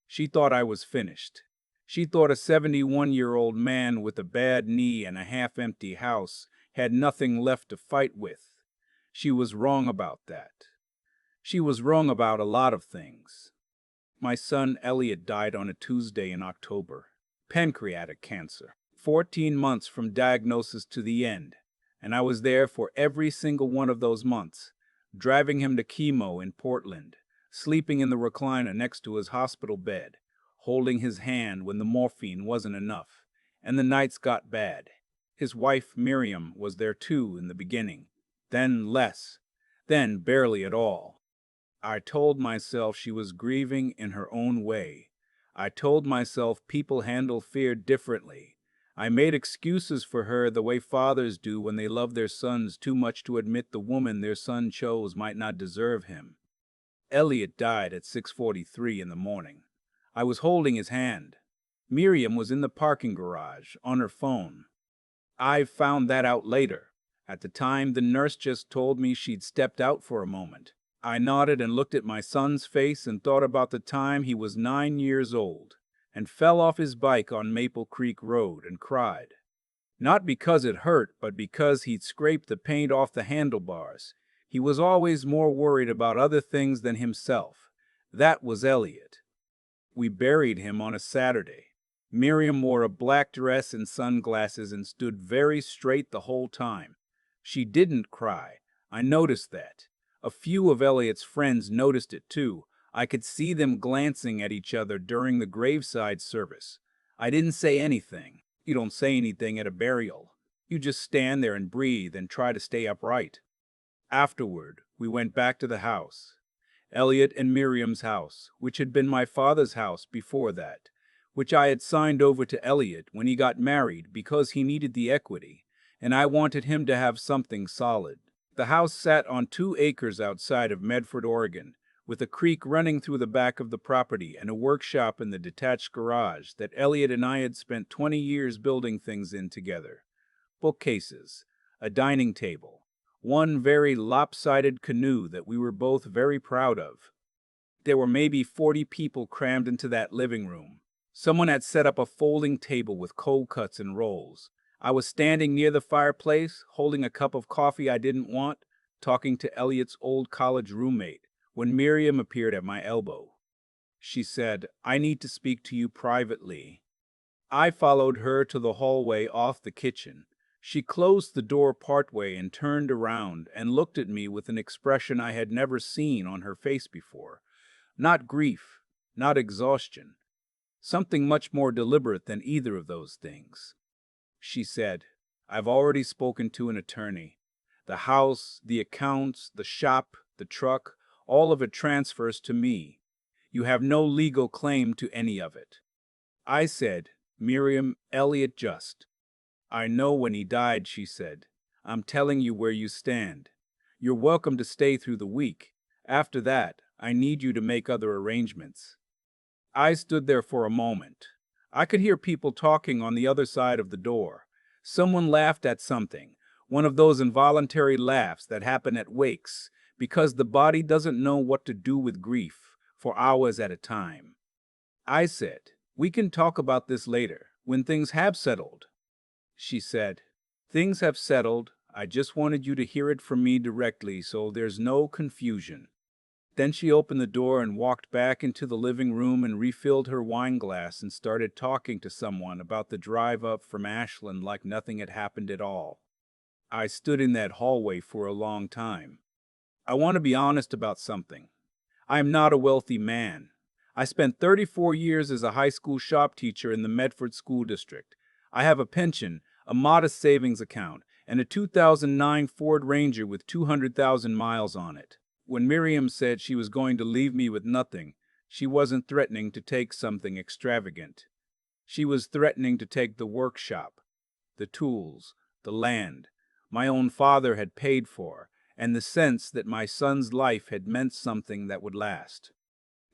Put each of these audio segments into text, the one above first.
She thought I was finished. She thought a 71-year-old man with a bad knee and a half-empty house had nothing left to fight with. She was wrong about that. She was wrong about a lot of things. My son Elliot died on a Tuesday in October. Pancreatic cancer. 14 months from diagnosis to the end. And I was there for every single one of those months, driving him to chemo in Portland, sleeping in the recliner next to his hospital bed, holding his hand when the morphine wasn't enough, and the nights got bad. His wife, Miriam, was there too in the beginning, then less, then barely at all. I told myself she was grieving in her own way. I told myself people handle fear differently. I made excuses for her the way fathers do when they love their sons too much to admit the woman their son chose might not deserve him. Elliot died at 6:43 in the morning. I was holding his hand. Miriam was in the parking garage, on her phone. I found that out later. At the time, the nurse just told me she'd stepped out for a moment. I nodded and looked at my son's face and thought about the time he was 9 years old and fell off his bike on Maple Creek Road and cried. Not because it hurt, but because he'd scraped the paint off the handlebars. He was always more worried about other things than himself. That was Elliot. We buried him on a Saturday. Miriam wore a black dress and sunglasses and stood very straight the whole time. She didn't cry. I noticed that. A few of Elliot's friends noticed it too. I could see them glancing at each other during the graveside service. I didn't say anything. You don't say anything at a burial. You just stand there and breathe and try to stay upright. Afterward, we went back to the house. Elliot and Miriam's house, which had been my father's house before that, which I had signed over to Elliot when he got married because he needed the equity, and I wanted him to have something solid. The house sat on 2 acres outside of Medford, Oregon, with a creek running through the back of the property and a workshop in the detached garage that Elliot and I had spent 20 years building things in together. Bookcases, a dining table, one very lopsided canoe that we were both very proud of. There were maybe 40 people crammed into that living room. Someone had set up a folding table with cold cuts and rolls. I was standing near the fireplace, holding a cup of coffee I didn't want, talking to Elliot's old college roommate, when Miriam appeared at my elbow. She said, "I need to speak to you privately." I followed her to the hallway off the kitchen. She closed the door partway and turned around and looked at me with an expression I had never seen on her face before. Not grief, not exhaustion. Something much more deliberate than either of those things. She said, "I've already spoken to an attorney. The house, the accounts, the shop, the truck, all of it transfers to me. You have no legal claim to any of it." I said, "Miriam, Elliot just." "I know when he died," she said. "I'm telling you where you stand. You're welcome to stay through the week. After that, I need you to make other arrangements." I stood there for a moment. I could hear people talking on the other side of the door. Someone laughed at something, one of those involuntary laughs that happen at wakes, because the body doesn't know what to do with grief for hours at a time. I said, "We can talk about this later, when things have settled." She said, "Things have settled. I just wanted you to hear it from me directly so there's no confusion." Then she opened the door and walked back into the living room and refilled her wine glass and started talking to someone about the drive up from Ashland like nothing had happened at all. I stood in that hallway for a long time. I want to be honest about something. I am not a wealthy man. I spent 34 years as a high school shop teacher in the Medford School District. I have a pension, a modest savings account, and a 2009 Ford Ranger with 200,000 miles on it. When Miriam said she was going to leave me with nothing, she wasn't threatening to take something extravagant. She was threatening to take the workshop, the tools, the land my own father had paid for, and the sense that my son's life had meant something that would last.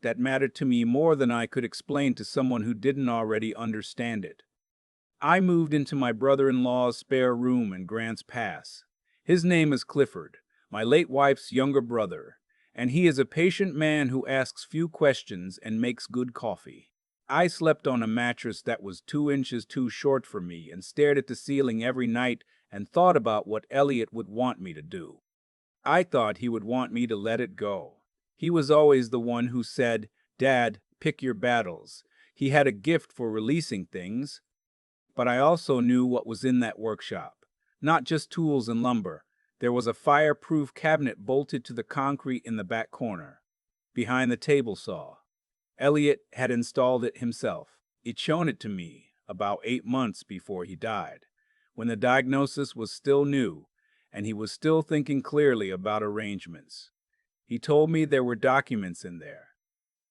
That mattered to me more than I could explain to someone who didn't already understand it. I moved into my brother-in-law's spare room in Grants Pass. His name is Clifford, my late wife's younger brother, and he is a patient man who asks few questions and makes good coffee. I slept on a mattress that was 2 inches too short for me and stared at the ceiling every night and thought about what Elliot would want me to do. I thought he would want me to let it go. He was always the one who said, "Dad, pick your battles." He had a gift for releasing things, but I also knew what was in that workshop. Not just tools and lumber. There was a fireproof cabinet bolted to the concrete in the back corner, behind the table saw. Elliot had installed it himself. He'd shown it to me about 8 months before he died, when the diagnosis was still new, and he was still thinking clearly about arrangements. He told me there were documents in there.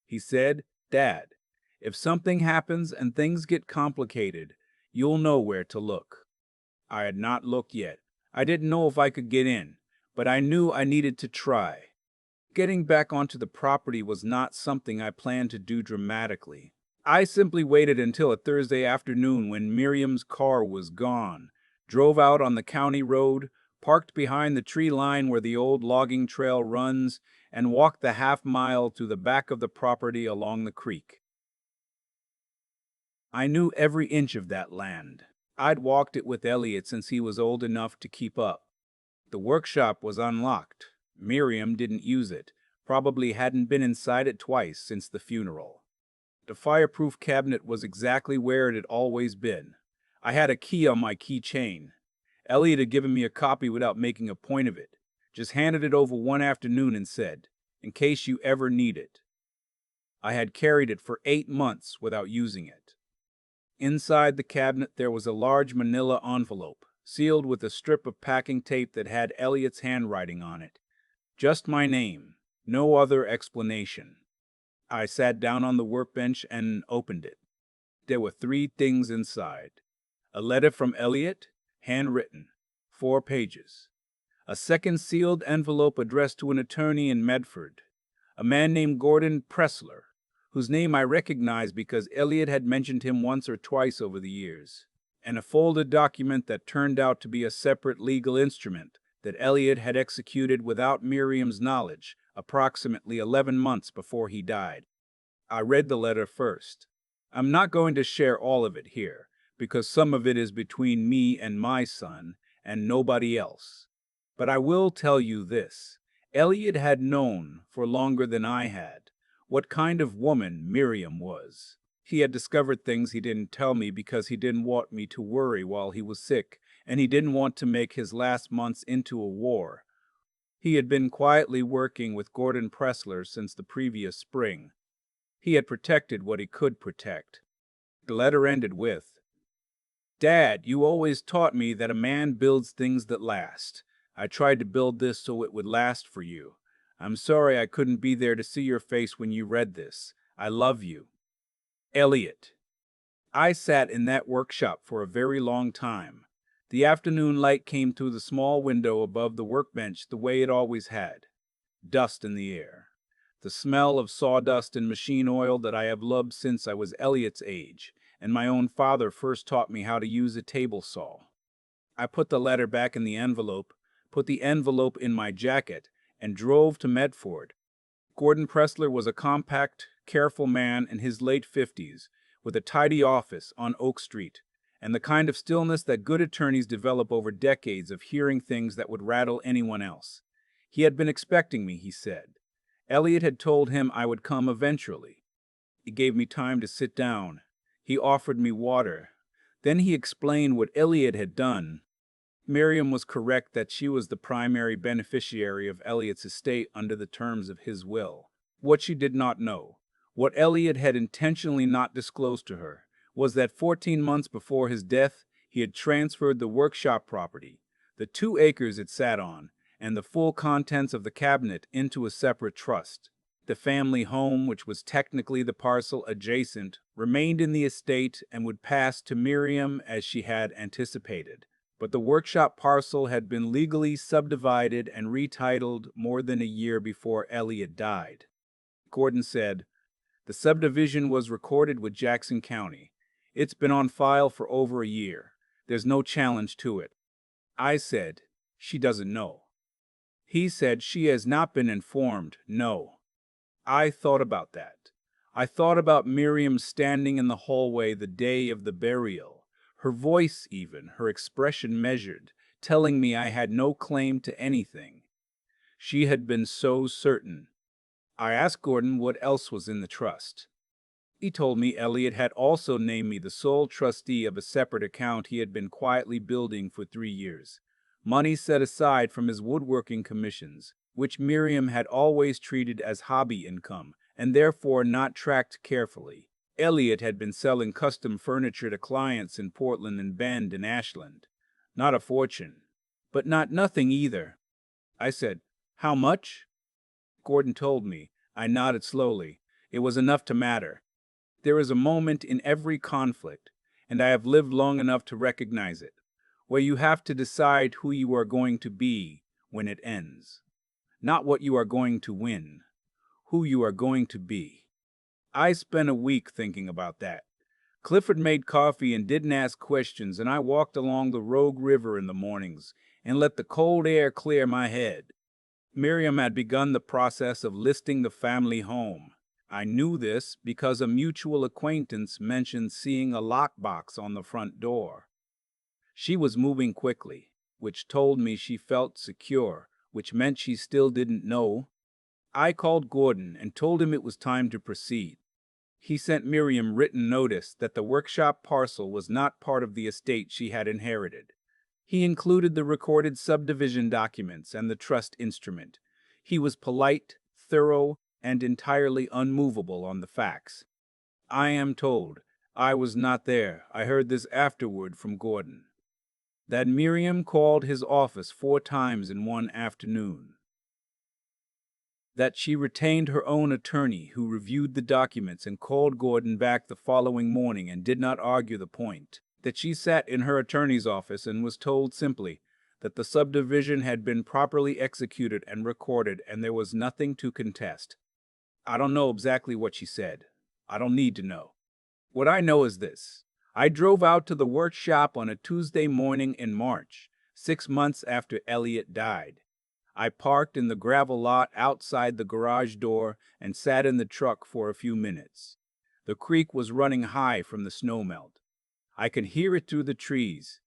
He said, "Dad, if something happens and things get complicated, you'll know where to look." I had not looked yet. I didn't know if I could get in, but I knew I needed to try. Getting back onto the property was not something I planned to do dramatically. I simply waited until a Thursday afternoon when Miriam's car was gone, drove out on the county road, parked behind the tree line where the old logging trail runs, and walked the half-mile to the back of the property along the creek. I knew every inch of that land. I'd walked it with Elliot since he was old enough to keep up. The workshop was unlocked. Miriam didn't use it, probably hadn't been inside it twice since the funeral. The fireproof cabinet was exactly where it had always been. I had a key on my keychain. Elliot had given me a copy without making a point of it, just handed it over one afternoon and said, "In case you ever need it." I had carried it for 8 months without using it. Inside the cabinet there was a large manila envelope, sealed with a strip of packing tape that had Elliot's handwriting on it. Just my name, no other explanation. I sat down on the workbench and opened it. There were 3 things inside. A letter from Elliot, handwritten, 4 pages. A second sealed envelope addressed to an attorney in Medford, a man named Gordon Pressler, whose name I recognized because Elliot had mentioned him once or twice over the years, and a folded document that turned out to be a separate legal instrument that Elliot had executed without Miriam's knowledge approximately 11 months before he died. I read the letter first. I'm not going to share all of it here, because some of it is between me and my son, and nobody else. But I will tell you this. Elliot had known, for longer than I had, what kind of woman Miriam was. He had discovered things he didn't tell me because he didn't want me to worry while he was sick, and he didn't want to make his last months into a war. He had been quietly working with Gordon Pressler since the previous spring. He had protected what he could protect. The letter ended with, "Dad, you always taught me that a man builds things that last. I tried to build this so it would last for you. I'm sorry I couldn't be there to see your face when you read this. I love you. Elliot." I sat in that workshop for a very long time. The afternoon light came through the small window above the workbench the way it always had. Dust in the air. The smell of sawdust and machine oil that I have loved since I was Elliot's age, and my own father first taught me how to use a table saw. I put the letter back in the envelope, put the envelope in my jacket, and drove to Medford. Gordon Pressler was a compact, careful man in his late 50s, with a tidy office on Oak Street, and the kind of stillness that good attorneys develop over decades of hearing things that would rattle anyone else. He had been expecting me, he said. Elliot had told him I would come eventually. He gave me time to sit down. He offered me water. Then he explained what Elliot had done. Miriam was correct that she was the primary beneficiary of Elliot's estate under the terms of his will. What she did not know, what Elliot had intentionally not disclosed to her, was that 14 months before his death, he had transferred the workshop property, the 2 acres it sat on, and the full contents of the cabinet into a separate trust. The family home, which was technically the parcel adjacent, remained in the estate and would pass to Miriam as she had anticipated. But the workshop parcel had been legally subdivided and retitled more than a year before Elliot died. Gordon said, "The subdivision was recorded with Jackson County. It's been on file for over a year. There's no challenge to it." I said, "She doesn't know." He said she has not been informed, no. I thought about that. I thought about Miriam standing in the hallway the day of the burial, her voice even, her expression measured, telling me I had no claim to anything. She had been so certain. I asked Gordon what else was in the trust. He told me Elliot had also named me the sole trustee of a separate account he had been quietly building for 3 years. Money set aside from his woodworking commissions, which Miriam had always treated as hobby income and therefore not tracked carefully. Elliot had been selling custom furniture to clients in Portland and Bend and Ashland. Not a fortune, but not nothing either. I said, "How much?" Gordon told me. I nodded slowly. It was enough to matter. There is a moment in every conflict, and I have lived long enough to recognize it, where you have to decide who you are going to be when it ends. Not what you are going to win, who you are going to be. I spent a week thinking about that. Clifford made coffee and didn't ask questions, and I walked along the Rogue River in the mornings and let the cold air clear my head. Miriam had begun the process of listing the family home. I knew this because a mutual acquaintance mentioned seeing a lockbox on the front door. She was moving quickly, which told me she felt secure, which meant she still didn't know. I called Gordon and told him it was time to proceed. He sent Miriam written notice that the workshop parcel was not part of the estate she had inherited. He included the recorded subdivision documents and the trust instrument. He was polite, thorough, and entirely unmovable on the facts. I am told, I was not there, I heard this afterward from Gordon, that Miriam called his office 4 times in one afternoon. That she retained her own attorney who reviewed the documents and called Gordon back the following morning and did not argue the point. That she sat in her attorney's office and was told simply that the subdivision had been properly executed and recorded and there was nothing to contest. I don't know exactly what she said. I don't need to know. What I know is this. I drove out to the workshop on a Tuesday morning in March, 6 months after Elliot died. I parked in the gravel lot outside the garage door and sat in the truck for a few minutes. The creek was running high from the snowmelt. I could hear it through the trees.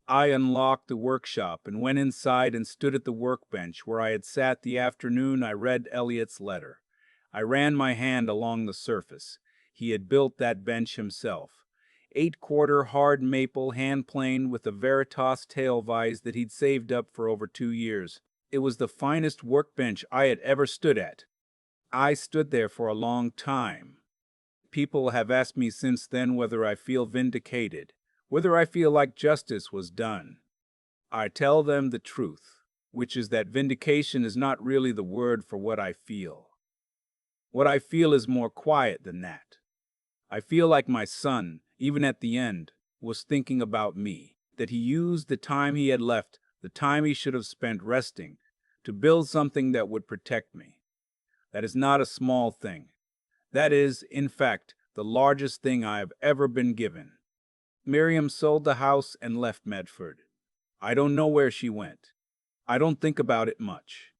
I unlocked the workshop and went inside and stood at the workbench where I had sat the afternoon I read Elliot's letter. I ran my hand along the surface. He had built that bench himself. 8-quarter hard maple hand planed with a Veritas tail vise that he'd saved up for over 2 years. It was the finest workbench I had ever stood at. I stood there for a long time. People have asked me since then whether I feel vindicated, whether I feel like justice was done. I tell them the truth, which is that vindication is not really the word for what I feel. What I feel is more quiet than that. I feel like my son, even at the end, was thinking about me, that he used the time he had left, the time he should have spent resting, to build something that would protect me. That is not a small thing. That is, in fact, the largest thing I have ever been given. Miriam sold the house and left Medford. I don't know where she went. I don't think about it much.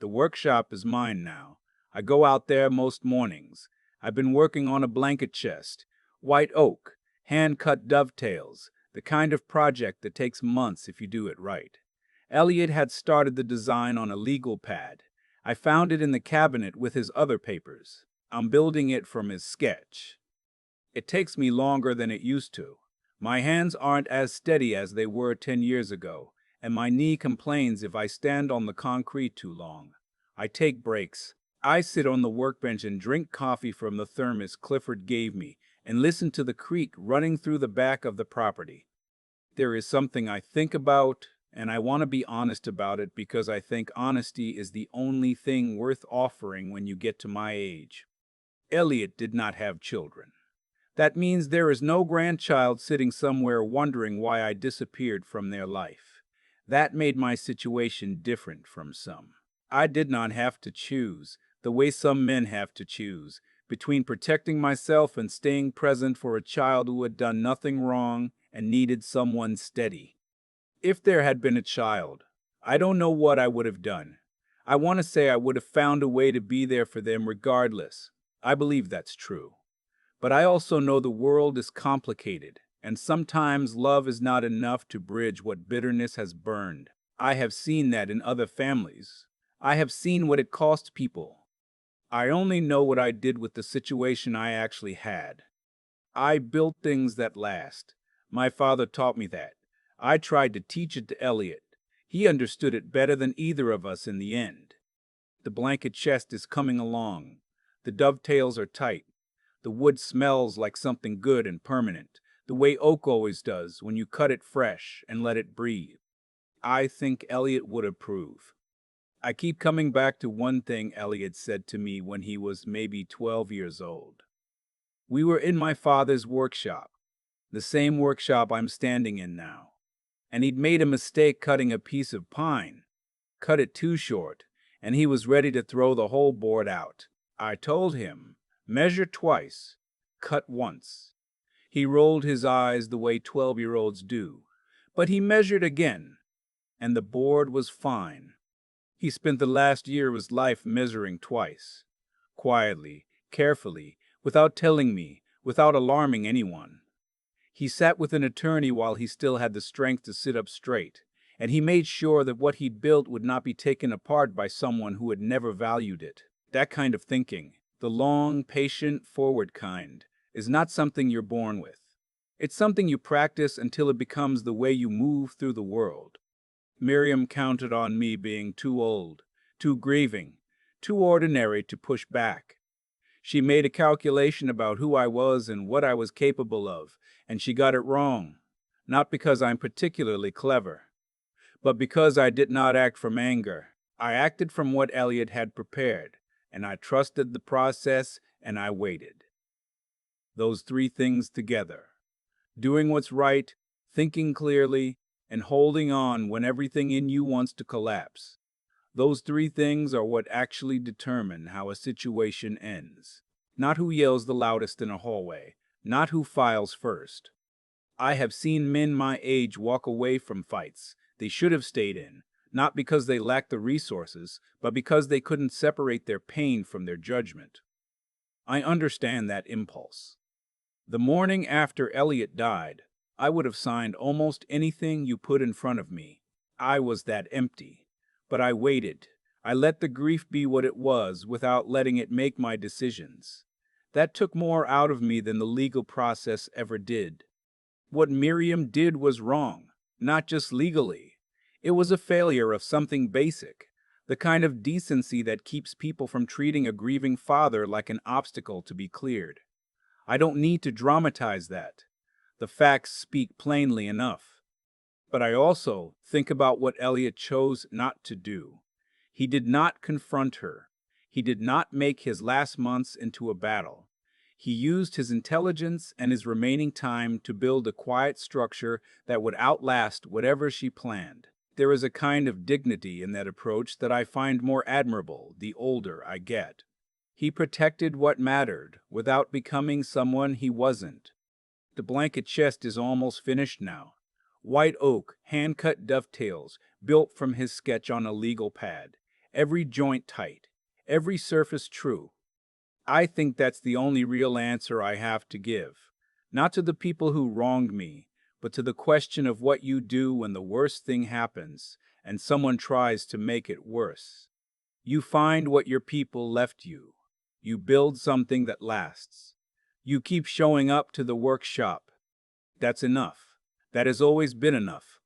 The workshop is mine now. I go out there most mornings. I've been working on a blanket chest, white oak, hand-cut dovetails, the kind of project that takes months if you do it right. Elliot had started the design on a legal pad. I found it in the cabinet with his other papers. I'm building it from his sketch. It takes me longer than it used to. My hands aren't as steady as they were 10 years ago, and my knee complains if I stand on the concrete too long. I take breaks. I sit on the workbench and drink coffee from the thermos Clifford gave me and listen to the creek running through the back of the property. There is something I think about, and I want to be honest about it because I think honesty is the only thing worth offering when you get to my age. Elliot did not have children. That means there is no grandchild sitting somewhere wondering why I disappeared from their life. That made my situation different from some. I did not have to choose, the way some men have to choose, between protecting myself and staying present for a child who had done nothing wrong and needed someone steady. If there had been a child, I don't know what I would have done. I want to say I would have found a way to be there for them regardless. I believe that's true. But I also know the world is complicated, and sometimes love is not enough to bridge what bitterness has burned. I have seen that in other families. I have seen what it cost people. I only know what I did with the situation I actually had. I built things that last. My father taught me that. I tried to teach it to Elliot. He understood it better than either of us in the end. The blanket chest is coming along. The dovetails are tight. The wood smells like something good and permanent, the way oak always does when you cut it fresh and let it breathe. I think Elliot would approve. I keep coming back to one thing Elliot said to me when he was maybe 12 years old. We were in my father's workshop, the same workshop I'm standing in now, and he'd made a mistake cutting a piece of pine, cut it too short, and he was ready to throw the whole board out. I told him, measure twice, cut once. He rolled his eyes the way 12-year-olds do, but he measured again, and the board was fine. He spent the last year of his life measuring twice, quietly, carefully, without telling me, without alarming anyone. He sat with an attorney while he still had the strength to sit up straight, and he made sure that what he'd built would not be taken apart by someone who had never valued it. That kind of thinking, the long, patient, forward kind, is not something you're born with. It's something you practice until it becomes the way you move through the world. Miriam counted on me being too old, too grieving, too ordinary to push back. She made a calculation about who I was and what I was capable of, and she got it wrong. Not because I'm particularly clever, but because I did not act from anger. I acted from what Elliot had prepared, and I trusted the process, and I waited. Those three things together: doing what's right, thinking clearly, and holding on when everything in you wants to collapse. Those three things are what actually determine how a situation ends. Not who yells the loudest in a hallway, not who files first. I have seen men my age walk away from fights they should have stayed in, not because they lacked the resources, but because they couldn't separate their pain from their judgment. I understand that impulse. The morning after Elliot died, I would have signed almost anything you put in front of me. I was that empty. But I waited. I let the grief be what it was without letting it make my decisions. That took more out of me than the legal process ever did. What Miriam did was wrong, not just legally. It was a failure of something basic, the kind of decency that keeps people from treating a grieving father like an obstacle to be cleared. I don't need to dramatize that. The facts speak plainly enough. But I also think about what Elliot chose not to do. He did not confront her. He did not make his last months into a battle. He used his intelligence and his remaining time to build a quiet structure that would outlast whatever she planned. There is a kind of dignity in that approach that I find more admirable the older I get. He protected what mattered without becoming someone he wasn't. The blanket chest is almost finished now. White oak, hand-cut dovetails, built from his sketch on a legal pad. Every joint tight, every surface true. I think that's the only real answer I have to give. Not to the people who wronged me, but to the question of what you do when the worst thing happens and someone tries to make it worse. You find what your people left you. You build something that lasts. You keep showing up to the workshop. That's enough. That has always been enough.